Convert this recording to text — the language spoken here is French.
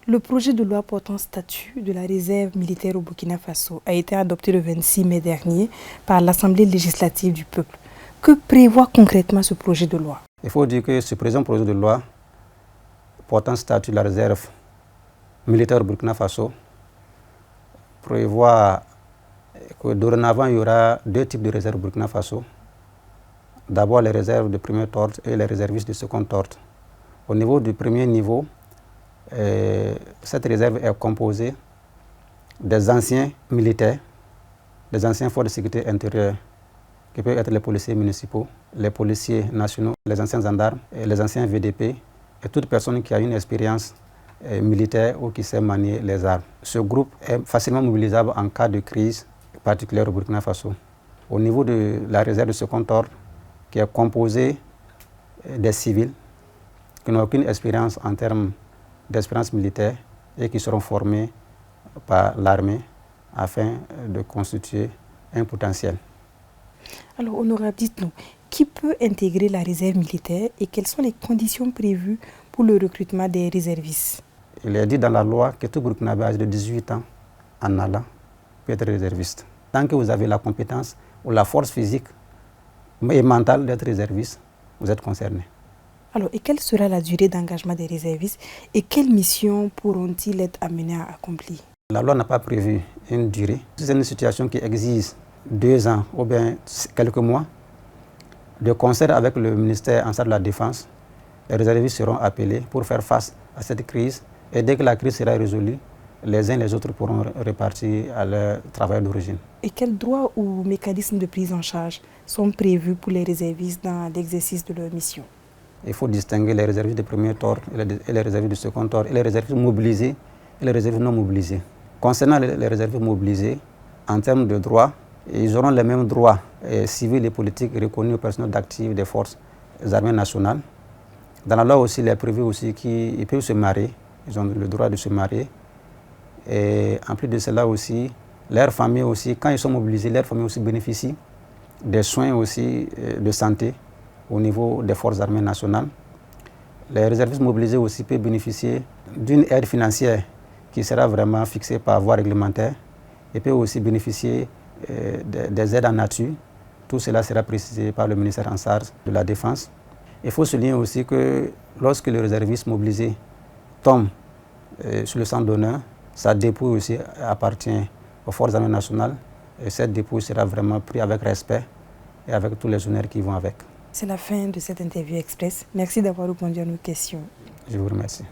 Le projet de loi portant statut de la réserve militaire au Burkina Faso a été adopté le 26 mai dernier par l'Assemblée législative du peuple. Que prévoit concrètement ce projet de loi? Il faut dire que ce présent projet de loi portant statut de la réserve militaire au Burkina Faso prévoit que dorénavant il y aura deux types de réserves au Burkina Faso. D'abord les réserves de premier ordre et les réservistes de second ordre. Au niveau du premier niveau, cette réserve est composée des anciens militaires, des anciens forces de sécurité intérieure, qui peuvent être les policiers municipaux, les policiers nationaux, les anciens gendarmes, et les anciens VDP, et toute personne qui a une expérience militaire ou qui sait manier les armes. Ce groupe est facilement mobilisable en cas de crise particulière au Burkina Faso. Au niveau de la réserve de second ordre, qui est composée des civils qui n'ont aucune expérience en termes d'expérience militaire et qui seront formés par l'armée afin de constituer un potentiel. Alors, honorable, dites-nous, qui peut intégrer la réserve militaire et quelles sont les conditions prévues pour le recrutement des réservistes? Il est dit dans la loi que tout Burkinabé âgé de 18 ans en allant peut être réserviste. Tant que vous avez la compétence ou la force physique et mentale d'être réserviste, vous êtes concerné. Alors, et quelle sera la durée d'engagement des réservistes et quelles missions pourront-ils être amenés à accomplir? La loi n'a pas prévu une durée. C'est une situation qui exige 2 ans ou bien quelques mois. De concert avec le ministère en charge de la Défense, les réservistes seront appelés pour faire face à cette crise. Et dès que la crise sera résolue, les uns et les autres pourront repartir à leur travail d'origine. Et quels droits ou mécanismes de prise en charge sont prévus pour les réservistes dans l'exercice de leur mission? Il faut distinguer les réservistes de premier ordre et les réservistes de second ordre, et les réservistes mobilisés et les réservistes non mobilisés. Concernant les réservistes mobilisés, en termes de droits, ils auront les mêmes droits civils et politiques reconnus aux personnels d'actifs des forces armées nationales. Dans la loi aussi, il est prévu aussi qu'ils peuvent se marier, ils ont le droit de se marier. Et en plus de cela aussi, leurs familles aussi, quand ils sont mobilisés, leurs familles aussi bénéficient des soins aussi de santé au niveau des forces armées nationales. Les réservistes mobilisés aussi peuvent bénéficier d'une aide financière qui sera vraiment fixée par voie réglementaire et peuvent aussi bénéficier des aides en nature. Tout cela sera précisé par le ministère en charge de la Défense. Il faut souligner aussi que lorsque le réserviste mobilisé tombe sur le centre d'honneur, sa dépouille aussi appartient aux forces armées nationales et cette dépouille sera vraiment prise avec respect et avec tous les honneurs qui vont avec. C'est la fin de cette interview express. Merci d'avoir répondu à nos questions. Je vous remercie.